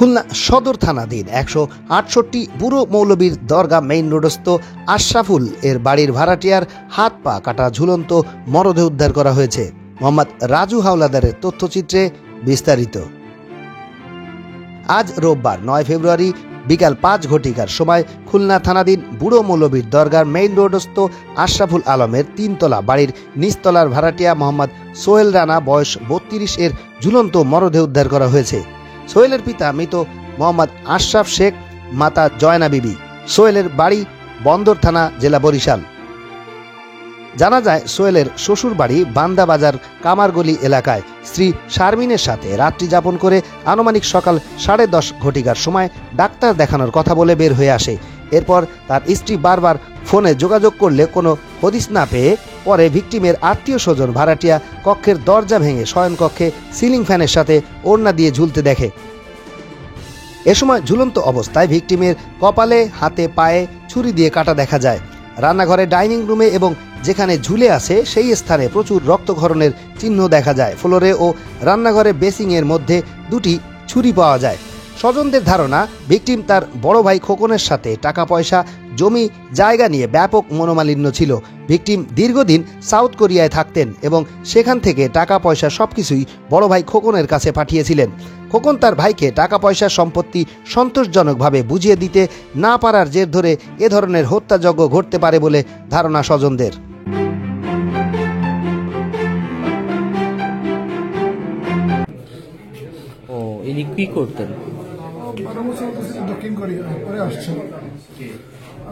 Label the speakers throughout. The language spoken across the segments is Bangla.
Speaker 1: খুলনা সদর থানাধীন ১৬৮ বুড়ো মৌলবীর দরগা মেইন রোডস্থ আশরাফুল এর বাড়ির ভাড়াটিয়ার হাত পা কাটা ঝুলন্ত মরদেহ উদ্ধার করা হয়েছে। মোহাম্মদ রাজু হাওলাদারের তথ্যচিত্রে বিস্তারিত। আজ রোববার ৯ ফেব্রুয়ারি বিকাল ৫ ঘটিকার সময় খুলনা থানাধীন বুড়ো মৌলবীর দরগার মেইন রোডস্থ আশরাফুল আলমের ৩তলা বাড়ির নিচতলার ভাড়াটিয়া মোহাম্মদ সোহেল রানা বয়স ৩২ এর ঝুলন্ত মরদেহ উদ্ধার করা হয়েছে। সোহেলের পিতা মৃত মোহাম্মদ আশরাফ শেখ, মাতা জয়না বিবি। সোহেলের বাড়ি বন্দর থানা, জেলা বরিশাল। জানা যায়, সোহেলের শ্বশুর বাড়ি বান্দাবাজার কামারগলি এলাকায় স্ত্রী শারমিনের সাথে রাত্রি যাপন করে আনুমানিক সকাল 10:30 ঘটিকার সময় ডাক্তার দেখানোর কথা বলে বের হয়ে আসে। এরপর তার স্ত্রী বারবার ফোনে যোগাযোগ করলে কোনো হদিস না পেয়ে পরে ভিকটিমের আত্মীয় স্বজন ভাড়াটিয়া কক্ষের দরজা ভেঙে শয়নকক্ষে সিলিং ফ্যানের সাথে ওড়না দিয়ে ঝুলতে দেখে। এ সময় ঝুলন্ত অবস্থায় ভিকটিমের কপালে, হাতে, পায়ে ছুরি দিয়ে কাটা দেখা যায়। রান্নাঘরে, ডাইনিং রুমে এবং যেখানে ঝুলে আছে সেই স্থানে প্রচুর রক্তক্ষরণের চিহ্ন দেখা যায়। ফ্লোরে ও রান্নাঘরে বেসিংয়ের মধ্যে 2টি ছুরি পাওয়া যায়। স্বজনদের ধারণা, ভিকটিম তার বড় ভাই খোকনের সাথে টাকা পয়সা, জমি জায়গা নিয়ে ব্যাপক মনোমালিন্য ছিল। ভিকটিম দীর্ঘদিন সাউথ কোরিয়ায় থাকতেন এবং সেখান থেকে টাকা পয়সা সবকিছুই বড় ভাই খোকনের কাছে পাঠিয়েছিলেন। খোকন তার ভাইকে টাকা পয়সা, সম্পত্তি সন্তোষজনকভাবে বুঝিয়ে দিতে না পারার জের ধরে এ ধরনের হত্যাযজ্ঞ ঘটতে পারে বলে ধারণা স্বজনদের।
Speaker 2: ও ইনি কি করতেন?
Speaker 3: দক্ষিণ কোরিয়া পরে আসছে,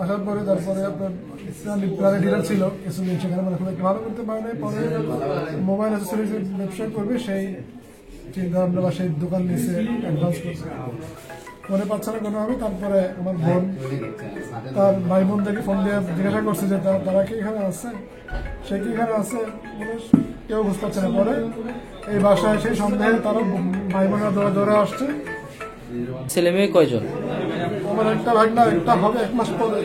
Speaker 3: আসার পরে তারপরে আপনার ইসলামিক ডিলার ছিল কিছুদিন, সেখানে মানে খুব একটা ভালো করতে পারে নাই। পরে মোবাইল অ্যাসেসরিজের ব্যবসা করবে সেই চিন্তা ভাবনা বা সেই দোকান নিয়েছে, অ্যাডভান্স করছে, মনে পাচ্ছে না কোনোভাবে। তারপরে আমার বোন তার ভাই বোনদেরকে ফোন দিয়ে জিজ্ঞাসা করছে যে তারা কি এখানে আছে, সে কি এখানে আছে, বলে কেউ বুঝতে পারছে না। পরে এই বাসায় সেই সন্দেহে তারা ভাই বোনেরা দৌড়ে আসছে।
Speaker 2: ছেলে মেয়ে কয়জন?
Speaker 3: আমার একটা ভাগনা, একটা হবে 1 মাস পরে।